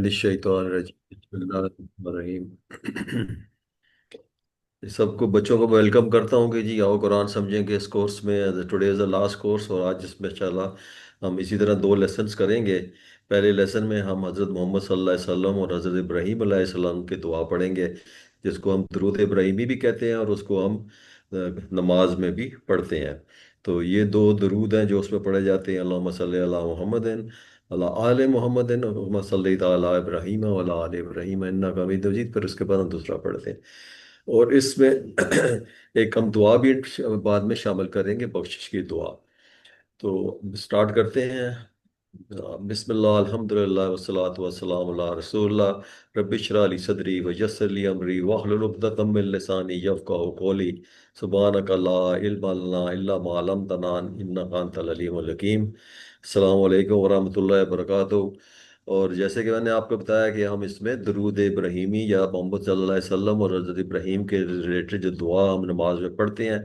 मिनश्शैतानिर्रजीम बिस्मिल्लाहिर्रहमानिर्रहीम। सबको बच्चों को वेलकम करता हूँ कि जी आओ कुरान समझेंगे इस कोर्स में। Today is the last course और आज इसमें इंशाल्लाह हम इसी तरह दो लेसन्स करेंगे। पहले लेसन में हम हज़रत मोहम्मद सल्लल्लाहु अलैहि वसल्लम और हज़रत इब्राहीम अलैहिस्सलाम की दुआ पढ़ेंगे, जिसको हम दुरूद इब्राहीमी भी कहते हैं और उसको हम नमाज में भी पढ़ते हैं। तो ये दो दुरूद हैं जो उसमें पढ़े जाते हैं। अल्लाहुम्मा सल्ली अला मुहम्मदिन अला आले मुहम्मदिन व सल्ली अला इब्राहीम व अला आले इब्राहीम इन्नका हमीदुम मजीद। फिर उसके बाद हम दूसरा पढ़ते हैं और इसमें एक हम दुआ भी बाद में शामिल करेंगे, बख्शिश की दुआ। तो स्टार्ट करते हैं। बिस्मिल्लाह अल्हम्दुलिल्लाह वस्सलातु वस्सलामु अला रसूलिल्लाह रब्बि इश्रह ली सदरी व यस्सिर ली अमरी वहलुल उक़दतम मिन लिसानी यफ़क़हू क़ौली सुब्हानका ला इल्मा लना इल्ला मा अल्लमतना इन्नका अंतल अलीमुल हकीम। अस्सलामु अलैकुम व रहमतुल्लाहि व बरकातुहू। और जैसे कि मैंने आपको बताया कि हम इसमें दरूद इब्राहीमी या मोहम्मद सल्लल्लाहु अलैहि वसल्लम और हज़रत इब्राहीम के रिलेटेड जो दुआ हम नमाज में पढ़ते हैं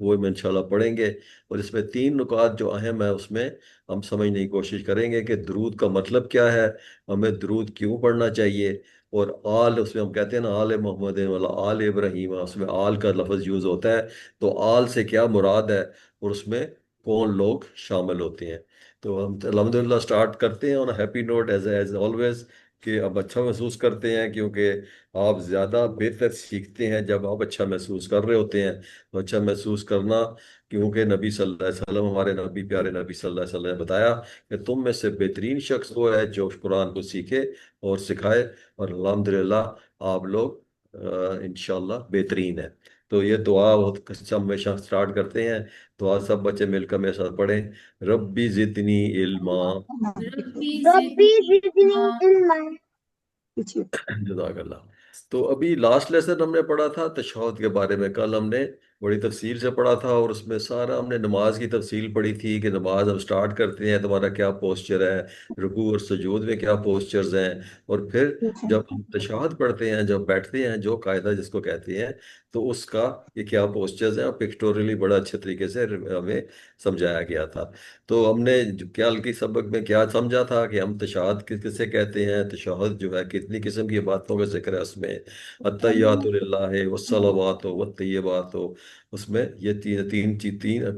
वो हम इंशाल्लाह पढ़ेंगे। और इसमें तीन नुकात जो अहम है उसमें हम समझने की कोशिश करेंगे कि दरूद का मतलब क्या है, हमें दरूद क्यों पढ़ना चाहिए। और आल, उसमें हम कहते हैं ना आल मोहम्मद वाला आल इब्राहीम, उसमें आल का लफ्ज़ यूज़ होता है। तो आल से क्या मुराद है और उसमें कौन लोग शामिल होते हैं। तो हम अल्हम्दुलिल्लाह स्टार्ट करते हैं on happy note as as always कि अब अच्छा महसूस करते हैं, क्योंकि आप ज़्यादा बेहतर सीखते हैं जब आप अच्छा महसूस कर रहे होते हैं। तो अच्छा महसूस करना, क्योंकि नबी सल्लल्लाहु अलैहि वसल्लम, हमारे नबी, प्यारे नबी सल्लल्लाहु अलैहि वसल्लम ने बताया कि तुम में से बेहतरीन शख्स वो है जो कुरान को सीखे और सिखाए। और अल्हम्दुलिल्लाह आप लोग इंशाल्लाह बेहतरीन है। तो ये दुआ बहुत अच्छा हमेशा स्टार्ट करते हैं। तो आज सब बच्चे मिलकर मेरे साथ पढ़ें, रब्बी जितनी इल्मा। रब्बी रब्बी ज़िदनी जिदनी इल्मा। इल्मा। पीछे। जज़ाकल्लाह। तो अभी लास्ट लेसन हमने पढ़ा था तशहुद के बारे में। कल हमने बड़ी तफसील से पढ़ा था और उसमें सारा हमने नमाज की तफसील पढ़ी थी कि नमाज हम स्टार्ट करते हैं तुम्हारा क्या पोस्चर है, रुकू और सुजूद में क्या पोस्चर्स हैं, और फिर पीछे। जब हम तशहुद पढ़ते हैं, जब बैठते हैं, जो कायदा जिसको कहते हैं, तो उसका ये क्या पोस्चर्स हैं, और पिक्टोरियली बड़ा अच्छे तरीके से हमें समझाया गया था। तो हमने कल की सबक में क्या समझा था कि हम तशahhud किसे कहते हैं, तशahhud जो है कितनी किस्म की बातों का जिक्र है उसमें। अत्तहियातु लिल्लाहि वस्सलावातु वत्तय्यिबातु, उसमें ये तीन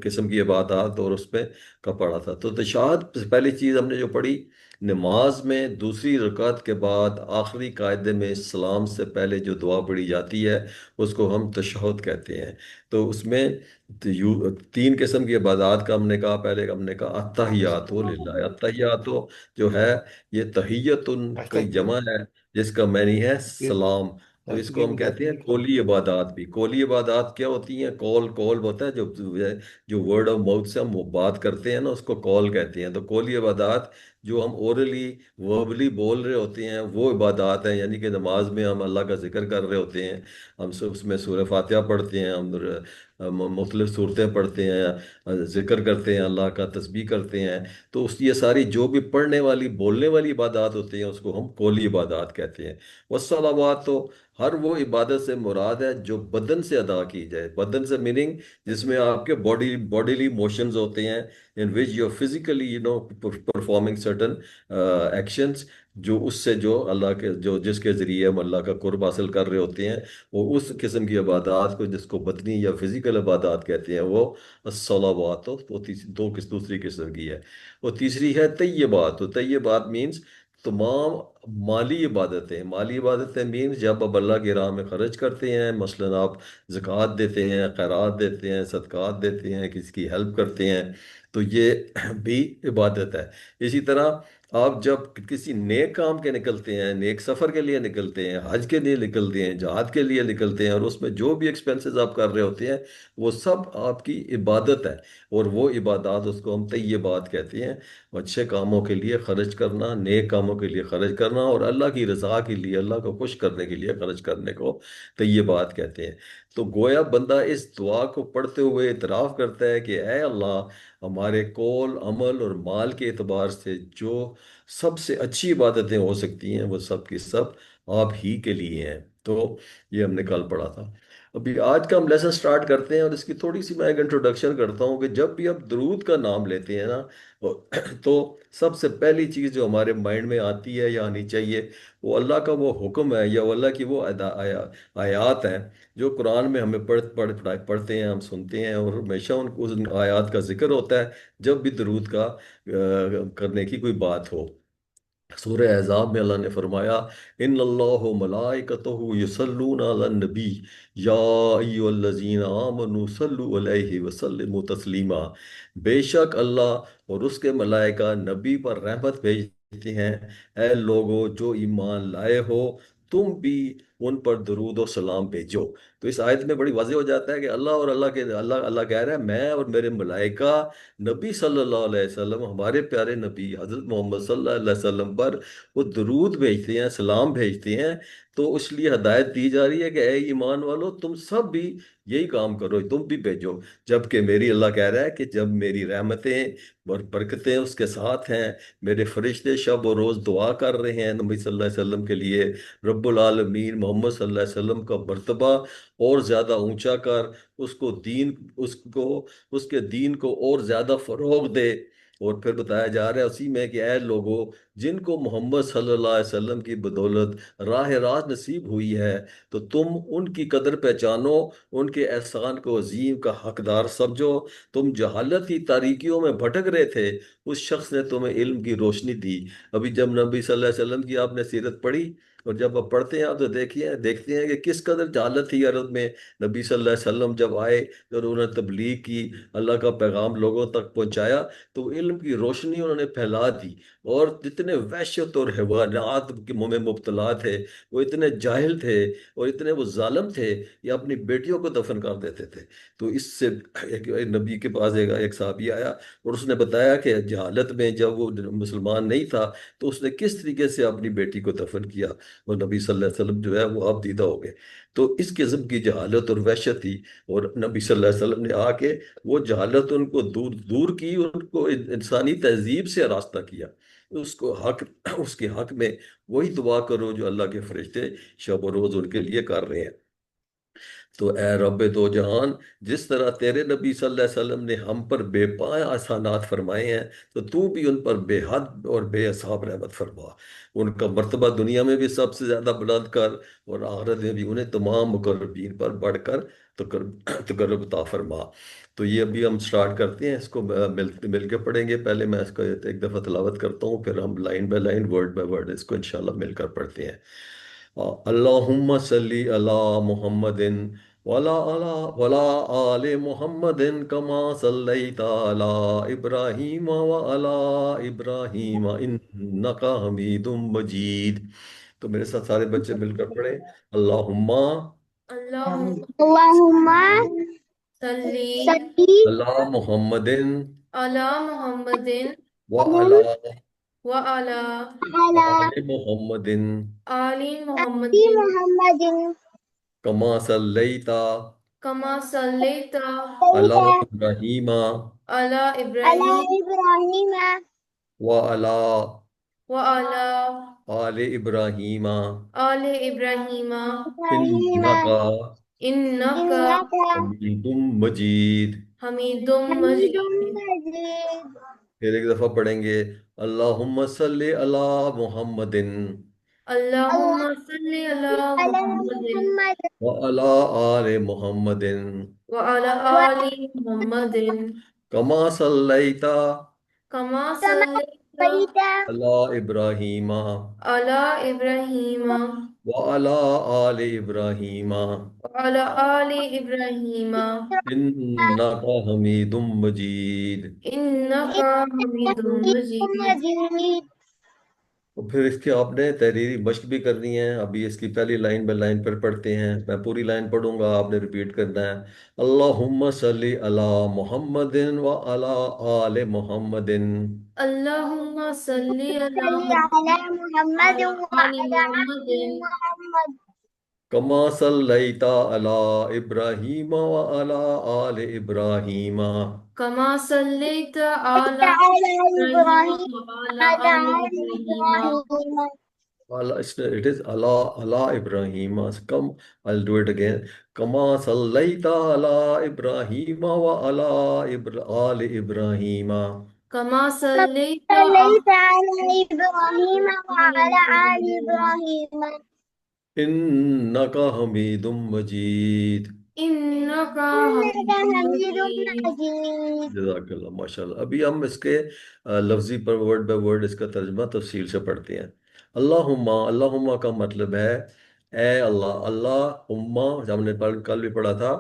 किस्म की इबादत और उसमें का पढ़ा था। तो तशahhud पहली चीज़ हमने जो पढ़ी, नमाज में दूसरी रकात के बाद आखिरी कायदे में सलाम से पहले जो दुआ पढ़ी जाती है उसको हम तशahhud कहते हैं। तो उसमें तीन किस्म की इबादत का हमने कहा। पहले हमने कहा अत्तहियातो लिल्लाह। अत्तहियातो जो है ये तहियतुन की जमा है, जिसका मैनी है सलाम। तो इसको हम कहते हैं कौली इबादत भी। कौली इबादत क्या होती हैं, कौल कौल होता है जो जो वर्ड ऑफ माउथ से हम वो बात करते हैं ना, उसको कौल कहते हैं। तो कौली इबादत जो हम ओरली वर्बली बोल रहे होते हैं वो इबादत है, यानी कि नमाज में हम अल्लाह का जिक्र कर रहे होते हैं। हम सब उसमें सूरह फातिहा पढ़ते हैं, हम मुख्तलिफ सूरतें पढ़ते हैं, जिक्र करते हैं अल्लाह का, तस्बीह करते हैं। तो उस ये सारी जो भी पढ़ने वाली बोलने वाली इबादत होती हैं उसको हम कौली इबादत कहते हैं। वस्सलावात तो हर वो इबादत से मुराद है जो बदन से अदा की जाए। बदन से मीनिंग जिसमें आपके बॉडीली मोशंस होते हैं, in which you physically performing certain actions, जो उससे जो अल्लाह के जो जिसके ज़रिए हम अल्लाह का कुर्ब हासिल कर रहे होते हैं, वो उस किस्म की इबादत को जिसको बदनी या फिजिकल इबादत कहते हैं वो अस्सलावात। तो वो दूसरी किस्म की है। वो तीसरी है तय्यबात। तो तय्यबात मीन्स तमाम माली इबादतें। माली इबादतें मीन्स जब आप अल्लाह की राह में खर्च करते हैं, मसलन आप ज़कात देते हैं, खैरात देते हैं, सदक़ात देते हैं, किसी की हेल्प करते हैं, तो ये भी इबादत है। इसी तरह आप जब किसी नेक काम के निकलते हैं, नेक सफ़र के लिए निकलते हैं, हज के लिए निकलते हैं, जहाद के लिए निकलते हैं, और उसमें जो भी एक्सपेंसेस आप कर रहे होते हैं वो सब आपकी इबादत है। और वो इबादत उसको हम तय्यबात कहते हैं। अच्छे कामों के लिए खर्च करना, नेक कामों के लिए खर्च करना और अल्लाह की रज़ा के लिए, अल्लाह को खुश करने के लिए खर्च करने को तय्यबात कहते हैं। तो गोया बंदा इस दुआ को पढ़ते हुए इतराफ़ करता है कि ऐ अल्लाह, हमारे कौल, अमल और माल के एतबार से जो सबसे अच्छी इबादतें हो सकती हैं वो सब की सब आप ही के लिए हैं। तो ये हमने कल पढ़ा था। ابھی آج کا ہم لیسن سٹارٹ کرتے ہیں، اور اس کی تھوڑی سی میں ایک انٹروڈکشن کرتا ہوں کہ جب بھی آپ درود کا نام لیتے ہیں نا، تو سب سے پہلی چیز جو ہمارے مائنڈ میں آتی ہے یا آنی چاہیے، وہ اللہ کا وہ حکم ہے یا وہ اللہ کی وہ آیات ہیں جو قرآن میں ہمیں پڑھتے ہیں، ہم سنتے ہیں، اور ہمیشہ ان آیات کا ذکر ہوتا ہے جب بھی درود کا کرنے کی کوئی بات ہو۔ سورہ احزاب میں اللہ نے فرمایا، ان اللہ ملائکتہ یصلون علی النبی یا ایھا الذین آمنوا صلوا علیہ وسلموا تسلیما۔ بے شک اللہ اور اس کے ملائکہ نبی پر رحمت بھیجتے ہیں، اے لوگو جو ایمان لائے ہو تم بھی ان پر درود و سلام بھیجو۔ تو اس آیت میں بڑی واضح ہو جاتا ہے کہ اللہ کہہ رہا ہے میں اور میرے ملائکہ نبی صلی اللہ علیہ وسلم، ہمارے پیارے نبی حضرت محمد صلی اللہ علیہ وسلم پر وہ درود بھیجتے ہیں، سلام بھیجتے ہیں۔ تو اس لیے ہدایت دی جا رہی ہے کہ اے ایمان والو تم سب بھی یہی کام کرو، تم بھی بھیجو۔ جبکہ میری اللہ کہہ رہا ہے کہ جب میری رحمتیں اور برکتیں اس کے ساتھ ہیں، میرے فرشتے شب و روز دعا کر رہے ہیں نبی صلی اللہ علیہ وسلم کے لیے، رب العالمین محمد صلی اللہ علیہ وسلم کا مرتبہ اور زیادہ اونچا کر، اس کو دین اس کو اس کے دین کو اور زیادہ فروغ دے۔ اور پھر بتایا جا رہا ہے اسی میں کہ اے لوگو جن کو محمد صلی اللہ علیہ وسلم کی بدولت راہ راست نصیب ہوئی ہے، تو تم ان کی قدر پہچانو، ان کے احسان کو عظیم کا حقدار سمجھو۔ تم جہالت کی تاریکیوں میں بھٹک رہے تھے، اس شخص نے تمہیں علم کی روشنی دی۔ ابھی جب نبی صلی اللہ علیہ وسلم کی آپ نے سیرت پڑھی، اور جب آپ پڑھتے ہیں آپ تو دیکھتے ہیں کہ کس قدر جہالت تھی عرب میں۔ نبی صلی اللہ علیہ وسلم جب آئے اور انہوں نے تبلیغ کی، اللہ کا پیغام لوگوں تک پہنچایا، تو علم کی روشنی انہوں نے پھیلا دی۔ اور جتنے وحشت اور حیوانات کے منہ میں مبتلا تھے، وہ اتنے جاہل تھے اور اتنے وہ ظالم تھے کہ اپنی بیٹیوں کو دفن کر دیتے تھے۔ تو اس سے ایک نبی کے پاس ایک صحابی آیا اور اس نے بتایا کہ جہالت میں جب وہ مسلمان نہیں تھا تو اس نے کس طریقے سے اپنی بیٹی کو دفن کیا، اور نبی صلی اللہ علیہ وسلم جو ہے وہ آپ دیدہ ہو گئے۔ تو اس قسم کی جہالت اور وحشت تھی، اور نبی صلی اللہ علیہ وسلم نے آ کے وہ جہالت ان کو دور دور کی، ان کو انسانی تہذیب سے راستہ کیا۔ اس کو حق اس کے حق میں وہی دعا کرو جو اللہ کے فرشتے شب و روز ان کے لیے کر رہے ہیں۔ تو اے رب دو جہان، جس طرح تیرے نبی صلی اللہ علیہ وسلم نے ہم پر بے پائے احسانات فرمائے ہیں، تو بھی ان پر بے حد اور بے حساب رحمت فرما۔ ان کا مرتبہ دنیا میں بھی سب سے زیادہ بلند کر، اور آخرت میں بھی انہیں تمام مقربین پر بڑھ کر تقرب عطا فرما۔ تو یہ ابھی ہم سٹارٹ کرتے ہیں، اس کو مل کے پڑھیں گے۔ پہلے میں اس کو ایک دفعہ تلاوت کرتا ہوں، پھر ہم line by line word by word اس کو انشاءاللہ مل کر پڑھتے ہیں۔ اللہم صلی علی محمد ولا آل محمد کما صلیت علی ابراہیم وعلی ابراہیم انک حمید مجید۔ تو میرے ساتھ سارے بچے مل کر پڑھیں، اللہم اللهم صلی صل علی محمد علی محمد وعلی وعلی على آل محمد آل محمد آل محمد کما صلیت کما صلیت علی سيدنا ابراہیم علی على ابراہیم إبراهيم وعلی وعلی آل ابراہیم آل ابراہیم إبراهيم انکا انک إنك حمید مجید۔ حمید حميد مجید۔ مجيد پھر ایک دفعہ پڑھیں گے، اللہم صلی علی محمد اللہم اللهم صلی علی صل على محمد محمد وعلی آل محمد وعلی آل وعلى محمد کما صلیت کما كما صلیت صليت علی ابراہیم علی ابراہیم وعلی آل ابراہیم وعلی آل ابراہیم انک حمید مجید۔ انک حمید إبراهيم مجید۔ مجيد اور پھر اس کی آپ نے تحریری مشق بھی کرنی ہے۔ ابھی اس کی پہلی لائن بائی لائن پر پڑھتے ہیں، میں پوری لائن پڑھوں گا، آپ نے ریپیٹ کرنا ہے۔ اللہم صلی علی محمد وعلی آل محمد اللہم صلی علی صل على محمد محمد وعلی آل وعلى محمد آل محمد کما صلیت علی ابراہیم وعلی آل ابراہیم کما صلیت صل علی على ابراہیم إبراهيم وعلی وعلى آل آل ابراہیم إبراهيم Allah, it is Allah Ibrahim. Come, I'll do it again. Kama sallaita ala Ibrahim wa ala ali Ibrahim. كما صليت صليت على إبراهيم وعلى آل على إبراهيم Innaka Hamidum Majid. إنك إنك حميد حميد مجيد. مجيد. जज़ाकल्लाह माशाल्लाह। अभी हम इसके लफ्जी पर वर्ड बाय वर्ड इसका तर्जमा तफसील से पढ़ते हैं। अल्लाहुम्मा, अल्लाहुम्मा का मतलब है ए अल्लाह। अल्लाहुम्मा हमने कल भी पढ़ा था।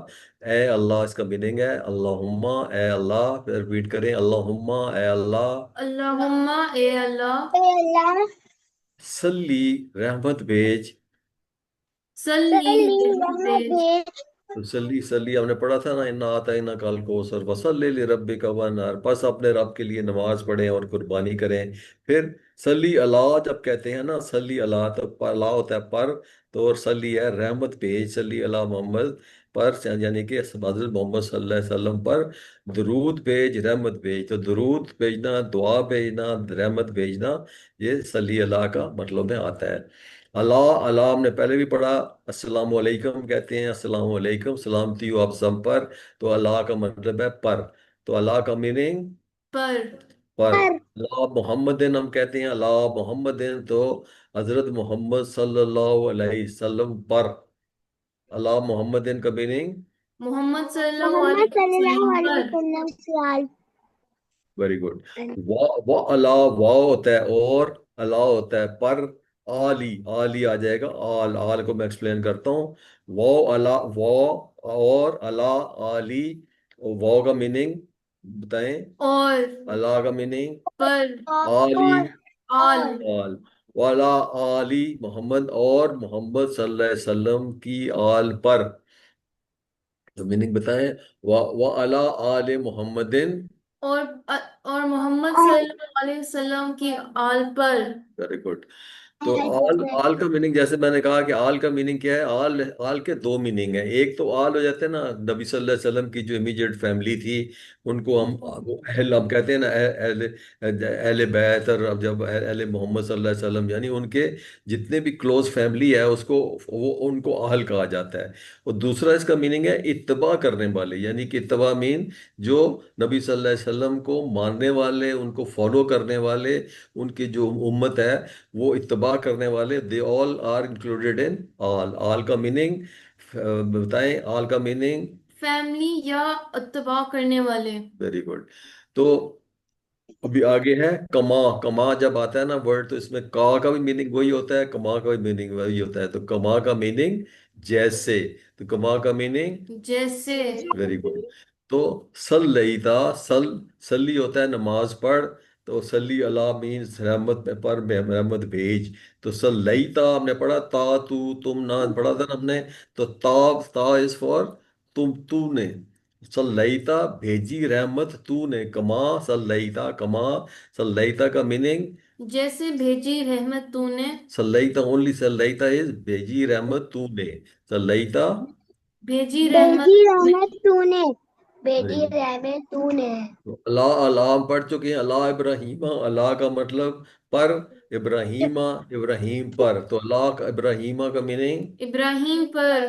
ए अल्लाह इसका मीनिंग है अल्लाहुम्मा ए अल्लाह। फिर रिपीट करें अल्लाहुम्मा ए अल्लाह। अल्लाहुम्मा ए अल्लाह ए अल्लाह सल्ली रहमत भेज। सल्ली सल्ली रहमत रहमत भेज। भेज। तो सल्ली सल्ली हमने पढ़ा था ना, इन्ना आता इन्ना काल को सर वसल्ले li रब्बिका वनहर, बस अपने रब के लिए नमाज पढ़ें और कुर्बानी करें। फिर सल्ली अला जब कहते हैं ना, सल्ली अला तो अला होता है पर, तो और सल्ली है रहमत भेज, सल्ली अला मोहम्मद पर, यानी कि हज़रत मोहम्मद सल्लल्लाहु अलैहि वसल्लम पर दरूद भेज रहमत भेज। तो दरूद भेजना, दुआ भेजना, रहमत भेजना, ये सल्ली अला का मतलब में आता है। अल्लाह अल्लाह हमने पहले भी पढ़ा। अस्सलाम वालेकुम कहते हैं, अस्सलाम वालेकुम सलामती हो आप सब पर। तो अल्लाह का मतलब है पर। तो अल्लाह का मीनिंग पर पर। पर अल्लाह मोहम्मदिन हम कहते हैं, अल्लाह मोहम्मदिन तो हजरत मोहम्मद सल्लल्लाहु अलैहि वसल्लम पर। अल्लाह मोहम्मदिन का मीनिंग मोहम्मद सल्लल्लाहु मोहम्मद अलैहि सल्लल्लाहु वसल्लम अलैहि पर। वसल्लम से वेरी गुड। वा अला वाह होता है और, अला होता है पर। आली आली आ जाएगा, आल आल को मैं एक्सप्लेन करता हूँ। वाह अला वाह और अला आली। वाह का मीनिंग बताएं। और अला का मीनिंग पर आली और आल आल। वाला आली मोहम्मद और मोहम्मद सल्लल्लाहु अलैहि वसल्लम की आल पर। तो मीनिंग बताएं। वा अला आले मोहम्मदिन। और और मोहम्मद और सल्लल्लाहु अलैहि वसल्लम की आल पर। Very good. तो आल आल का मीनिंग जैसे मैंने कहा कि आल का मीनिंग क्या है। आल आल के दो मीनिंग है। एक तो आल हो जाते हैं ना, नबी सल्लल्लाहु अलैहि वसल्लम की जो इमीडिएट फैमिली थी, उनको हम वो अहल हम कहते हैं ना, अहल अहले बैत। और अब जब अहले मोहम्मद सल्लल्लाहु अलैहि वसल्लम यानी उनके जितने भी क्लोज फैमिली है, उसको वो उनको अहल कहा जाता है। और दूसरा इसका मीनिंग है इत्तबा करने वाले, यानी कि इत्तबा मीन जो नबी सल्लल्लाहु अलैहि वसल्लम को मानने वाले, उनको फॉलो करने वाले, उनकी जो उम्मत है वो इत्तबा करने वाले, they all are included in all. All का मीनिंग बताएं। ऑल का मीनिंग फैमिली या अत्तबा करने वाले। Very good. तो अभी आगे है कमा। कमा जब आता है ना वर्ड, तो इसमें का का भी मीनिंग वही होता है, कमा का भी मीनिंग वही होता है। तो कमा का मीनिंग जैसे। तो कमा का मीनिंग जैसे वेरी गुड। तो सल लईता सल, सली होता है नमाज पढ़। तो सली अला मीन्स रहमत पर, रहमत भेज। तो सल लईता हमने पढ़ा, ता तू तुम ना पढ़ा था ना हमने। तो ता इज फॉर तुम, तूने। सल लईता भेजी रहमत तूने, कमा सल लईता कमा। सल लईता का मीनिंग जैसे भेजी रहमत तूने। सल्लैता, ओनली सल्लैता इज भेजी रहमत तूने। सल्लैता भेजी रहमत भेजी तूने। रहमत तूने। वेरी भेजी गुड। रहमत तूने। तो अल्लाह अल्लाह हम पढ़ चुके हैं। अल्लाह इब्राहिमा, अल्लाह का मतलब पर। इब्राहिमा इब्राहिम पर। तो अल्लाह का इब्राहिमा का मीनिंग इब्राहिम पर।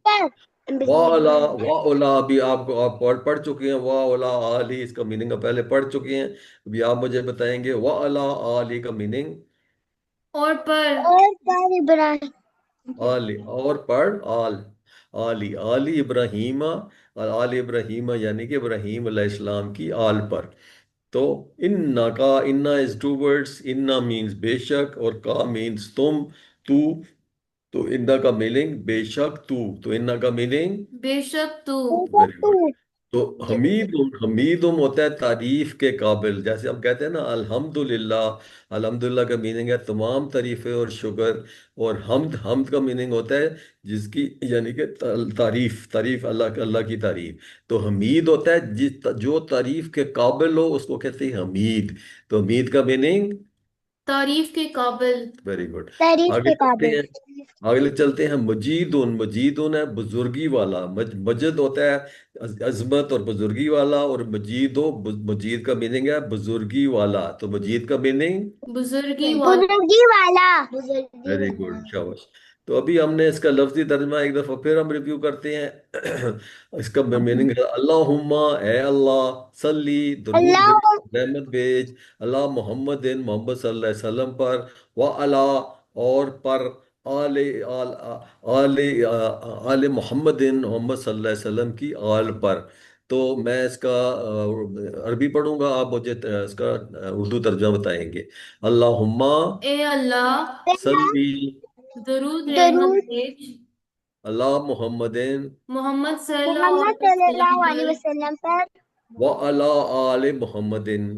पर वाह अला बिस्मिल्लाह। वाह ओला। अभी आपको आप पढ़ चुके हैं। वाह ओला आली इसका मीनिंग आप पहले पढ़ चुके हैं। अभी आप मुझे बताएंगे वाह अला आली का मीनिंग। और पर और पर इब्राहिम। आली और पढ़ आल। आली आली इब्राहिमा, और आल इब्राहिमा यानी कि इब्राहिम अलैहिस्सलाम की आल पर। तो इन्ना का, इन्ना इज टू वर्ड्स। इन्ना मीन्स बेशक और का मीन्स तुम, तू। तो इन्ना का मीनिंग बेशक तू। तो इन्ना का मीनिंग बेशक तू। बेशक वेरी तू। गुड। तो ज- हमीदुम, हमीदुम होता है तारीफ के काबिल। जैसे हम कहते हैं ना अल्हम्दुलिल्लाह, अल्हम्दुलिल्लाह का मीनिंग है तमाम तारीफें और शुक्र। और हमद, हमद का मीनिंग होता है जिसकी, यानी कि तारीफ, तारीफ अल्लाह, अल्लाह की तारीफ। तो हमीद होता है जो तारीफ के काबिल हो, उसको कहते हैं हमीद। तो हमीद का मीनिंग तारीफ के काबिल, वेरी गुड। तारीफ आगे के चलते काबिल, हैं, आगे चलते हैं। मजीदुन, मजीदुन है बुजुर्गी वाला, मजद होता है अजमत और बुजुर्गी वाला, और मजीदो, मजीद का मीनिंग है बुजुर्गी वाला, तो मजीद का मीनिंग। बुजुर्गी वाला, बुजुर्गी वाला, बुजुर्गी वेरी वाला। गुड, शाबाश। तो अभी हमने इसका लफ्जी तर्जमा एक दफा फिर हम रिव्यू करते हैं। इसका मीनिंग है अल्लाहुम्मा, ए अल्लाह, सल्ली, दरूद भेज, अल्लाह, रहमत भेज, अल्लाह मोहम्मद मोहम्मद सल्लल्लाहु अलैहि वसल्लम पर, व अला, और पर, आले आल आले आले मोहम्मद मोहम्मद सल्लल्लाहु अलैहि वसल्लम की आल पर। तो मैं इसका अरबी पढ़ूंगा, आप मुझे इसका उर्दू तर्जुमा बताएंगे। अल्लाहुम्मा ए अल्लाह, सल्ली दरूद रहमत दरूद भेज अला मोहम्मदिन मोहम्मद सल्लल्लाहु मोहम्मद अलैहि वसल्लम सल्लल्लाहु अलैहि पर वसल्लम पर व अला आले मोहम्मदिन।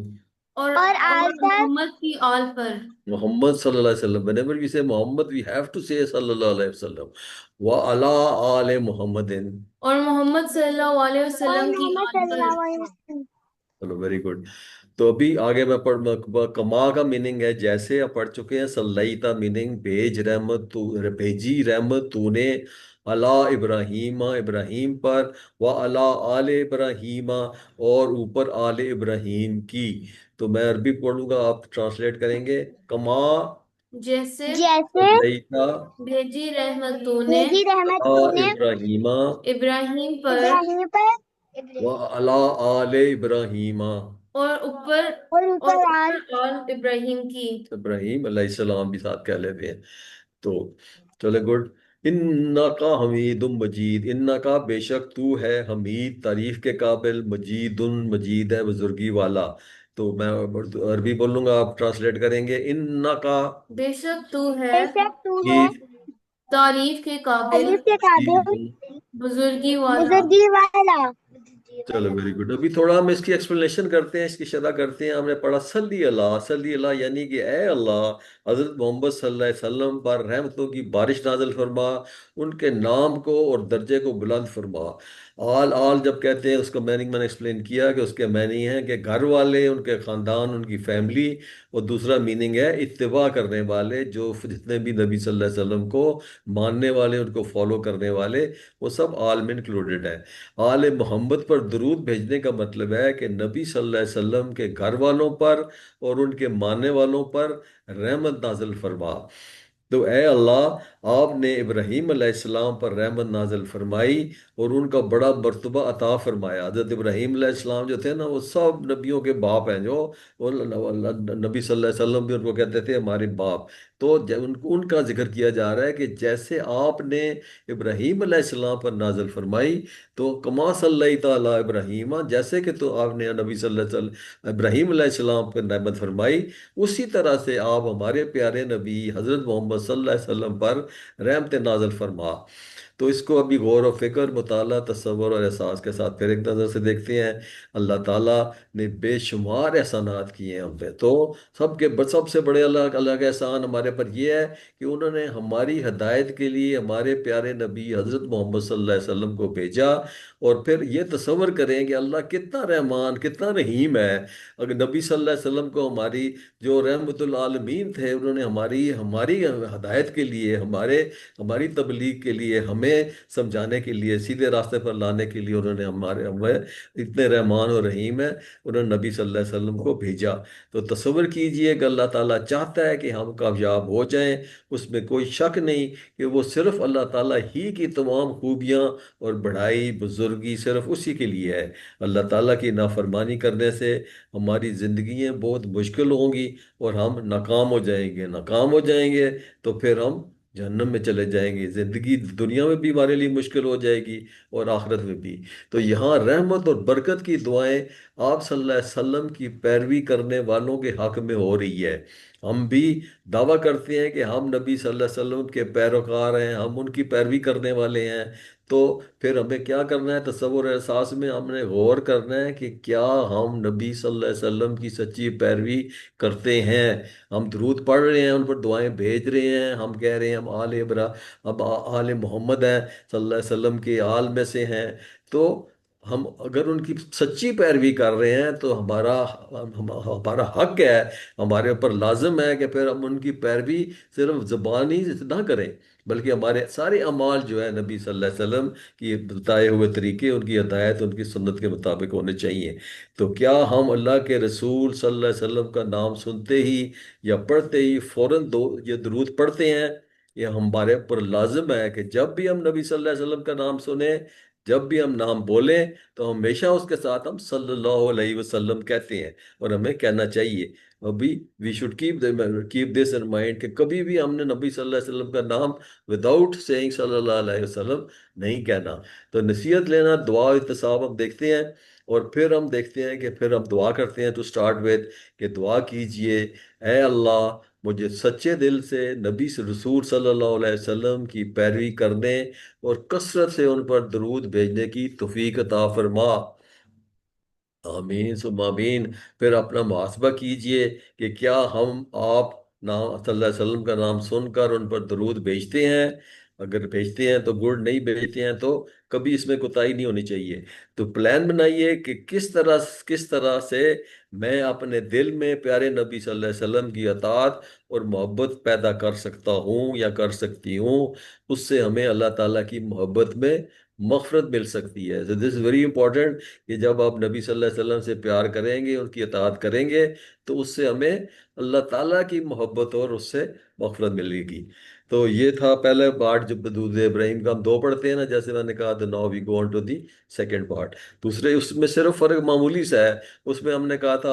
और और आल और पर। मोहम्मद की आल पर। मोहम्मद सल्लल्लाहु अलैहि वसल्लम, whenever we say Muhammad we have to say सल्लल्लाहु अलैहि वसल्लम। व अला आले मोहम्मदिन। और मोहम्मद सल्लल्लाहु अलैहि और वसल्लम की मोहम्मद आल पर। सल्लल्लाहु अलैहि वसल्लम। चलो वेरी गुड। तो अभी आगे मैं कमा का मीनिंग है जैसे आप पढ़ चुके हैं। सल्लैता मीनिंग भेज, रहमत तू, भेजी रहमत तूने, अला इब्राहीमा, इब्राहीम पर, व अला आले इब्राहीमा, और ऊपर आले इब्राहीम की। तो मैं अरबी पढ़ूंगा, आप ट्रांसलेट करेंगे। कमा जैसे जैसे सल्लैता भेजी रहमत तूने भेजी रहमत अला तूने इब्राहीमा, इब्राहिम पर इब्राहिम पर व अला आले इब्राहीमा, और ऊपर और और ऊपर आल। ऊपर आल इब्राहिम की। इब्राहीम अलैहिस्सलाम भी साथ कह लेते हैं। तो चले गुड। इन्ना का हमीदुम मजीद, इन्ना का बेशक तू है हमीद तारीफ के काबिल, मजीदुन मजीद है बुजुर्गी वाला। तो मैं अरबी बोलूंगा, आप ट्रांसलेट करेंगे। इन्ना का बेशक तू है बेशक तू ये है तारीफ के काबिल, तारीफ के काबिल, मजीदुन। बुजुर्गी वाला। बुजुर्गी वाला। चलो वेरी गुड। अभी थोड़ा हम इसकी एक्सप्लेनेशन करते हैं, इसकी शरह करते हैं। हमने पढ़ा सल्ली अल्लाह, सल्ली अल्लाह यानी कि ए अल्लाह हजरत मोहम्मद सल्लल्लाहु अलैहि वसल्लम पर रहमतों की बारिश नाज़िल फरमा, उनके नाम को और दर्जे को बुलंद फरमा। आल, आल जब कहते हैं उसका मीनिंग मैंने एक्सप्लेन किया कि उसके मीनिंग है कि घर वाले, उनके ख़ानदान, उनकी फैमिली। और दूसरा मीनिंग है इत्तिबा करने वाले, जो जितने भी नबी सल्लल्लाहु अलैहि वसल्लम को मानने वाले, उनको फॉलो करने वाले, वो सब आल में इंक्लूडेड है। आले मोहम्मद पर दरूद भेजने का मतलब है कि नबी सल्लल्लाहु अलैहि वसल्लम के घर वालों पर और उनके मानने वालों पर रहमत नाजिल फरमा। तो ए अल्लाह, आपने इब्राहीम अलैहिस्सलाम पर रहमत नाजिल फरमाई और उनका बड़ा मर्तबा अता फरमाया। हज़रत इब्राहीम अलैहिस्सलाम जो थे ना, वो सब नबियों के बाप हैं, जो वो नबी सल्लल्लाहु अलैहि वसल्लम भी उनको कहते थे हमारे बाप। तो उनका जिक्र किया जा रहा है कि जैसे आपने इब्राहीम अलैहिस्सलाम पर नाजिल फरमाई, तो कमा सल्लैता अला इब्राहीम, जैसे कि तो आपने नबी सल्लल्लाहु अलैहि वसल्लम इब्राहीम अलैहिस्सलाम पर रहमत फरमाई, उसी तरह से आप हमारे प्यारे नबी हज़रत मोहम्मद सल्लल्लाहु अलैहि वसल्लम पर रहमत नाज़िल फरमा। तो इसको अभी गौर और फिक्र, मुताला, तसव्वुर और एहसास के साथ फिर एक नज़र से देखते हैं। अल्लाह ताला ने बेशुमार एहसानात किए हैं हम पे। तो सबसे बड़े अल्लाह अल्लाह का एहसान हमारे पर ये है कि उन्होंने हमारी हिदायत के लिए हमारे प्यारे नबी हज़रत मोहम्मद सल्लल्लाहु अलैहि वसल्लम को भेजा। और फिर ये तसव्वुर करें कि अल्लाह कितना रहमान, कितना रहीम है। अगर नबी सल्लल्लाहु अलैहि वसल्लम को हमारी जो रहमतुल आलमीन थे, उन्होंने हमारी हमारी हदायत के लिए, हमारी तबलीग के लिए, हमें समझाने के लिए, सीधे रास्ते पर लाने के लिए, उन्होंने हमें इतने रहमान और रहीम है, उन्होंने नबी सल्लल्लाहु अलैहि वसल्लम को भेजा। तो तसव्वुर कीजिए कि अल्लाह ताला चाहता है कि हम कामयाब हो जाएं, उसमें कोई शक नहीं कि वो सिर्फ अल्लाह ताला ही की तमाम खूबियाँ और बढ़ाई, बुजुर्गी सिर्फ उसी के लिए है। अल्लाह ताला की नाफरमानी करने से हमारी ज़िंदगियाँ बहुत मुश्किल होंगी और हम नाकाम हो जाएंगे। नाकाम हो जाएंगे तो फिर हम जहन्नम में चले जाएंगे। ज़िंदगी दुनिया में भी हमारे लिए मुश्किल हो जाएगी और आखिरत में भी। तो यहाँ रहमत और बरकत की दुआएं आप सल्लल्लाहु अलैहि वसल्लम की पैरवी करने वालों के हक में हो रही है। हम भी दावा करते हैं कि हम नबी सल्लल्लाहु अलैहि वसल्लम के पैरोकार हैं, हम उनकी पैरवी करने वाले हैं। तो फिर हमें क्या करना है? तसव्वुर एहसास में हमने गौर करना है कि क्या हम नबी सल्लल्लाहु अलैहि वसल्लम की सच्ची पैरवी करते हैं। हम दरूद पढ़ रहे हैं, उन पर दुआएं भेज रहे हैं, हम कह रहे हैं हम आले इब्रा अब आले मोहम्मद हैं, सल्लल्लाहु अलैहि वसल्लम के आल में से हैं। तो ہم اگر ان کی سچی پیروی کر رہے ہیں تو ہمارا حق ہے، ہمارے اوپر لازم ہے کہ پھر ہم ان کی پیروی صرف زبانی نہ کریں، بلکہ ہمارے سارے اعمال جو ہے نبی صلی اللہ علیہ وسلم کی بتائے ہوئے طریقے، ان کی ہدایت، ان کی سنت کے مطابق ہونے چاہیے۔ تو کیا ہم اللہ کے رسول صلی اللہ علیہ وسلم کا نام سنتے ہی یا پڑھتے ہی فوراً یہ درود پڑھتے ہیں؟ یہ ہمارے اوپر لازم ہے کہ جب بھی ہم نبی صلی اللہ علیہ وسلم کا نام سنیں، جب بھی ہم نام بولیں، تو ہمیشہ اس کے ساتھ ہم صلی اللہ علیہ وسلم کہتے ہیں، اور ہمیں کہنا چاہیے۔ ابھی we should keep this in mind کہ کبھی بھی ہم نے نبی صلی اللہ علیہ وسلم کا نام وداؤٹ سیئنگ صلی اللہ علیہ وسلم نہیں کہنا۔ تو نصیحت لینا، دعا احتساب ہم دیکھتے ہیں، اور پھر ہم دیکھتے ہیں کہ پھر ہم دعا کرتے ہیں ٹو سٹارٹ وتھ کہ دعا کیجئے، اے اللہ مجھے سچے دل سے نبی سے رسول صلی اللہ علیہ وسلم کی پیروی کرنے اور کثرت سے ان پر درود بھیجنے کی توفیق عطا فرما۔ آمین ثم آمین۔ پھر اپنا محاسبہ کیجئے کہ کیا ہم آپ نام صلی اللہ علیہ وسلم کا نام سن کر ان پر درود بھیجتے ہیں؟ اگر بھیجتے ہیں تو گڈ، نہیں بھیجتے ہیں تو کبھی اس میں کوتاہی نہیں ہونی چاہیے۔ تو پلان بنائیے کہ کس طرح سے میں اپنے دل میں پیارے نبی صلی اللہ علیہ وسلم کی اطاعت اور محبت پیدا کر سکتا ہوں یا کر سکتی ہوں۔ اس سے ہمیں اللہ تعالیٰ کی محبت میں مغفرت مل سکتی ہے۔ So this is very important کہ جب آپ نبی صلی اللہ علیہ وسلم سے پیار کریں گے، ان کی اطاعت کریں گے، تو اس سے ہمیں اللہ تعالیٰ کی محبت اور اس سے مغفرت ملے گی۔ تو یہ تھا پہلا پارٹ، جب درود ابراہیم کا ہم دو پڑھتے ہیں نا، جیسے میں نے کہا، تو now we go on to the second part. دوسرے اس میں صرف فرق معمولی سا ہے، اس میں ہم نے کہا تھا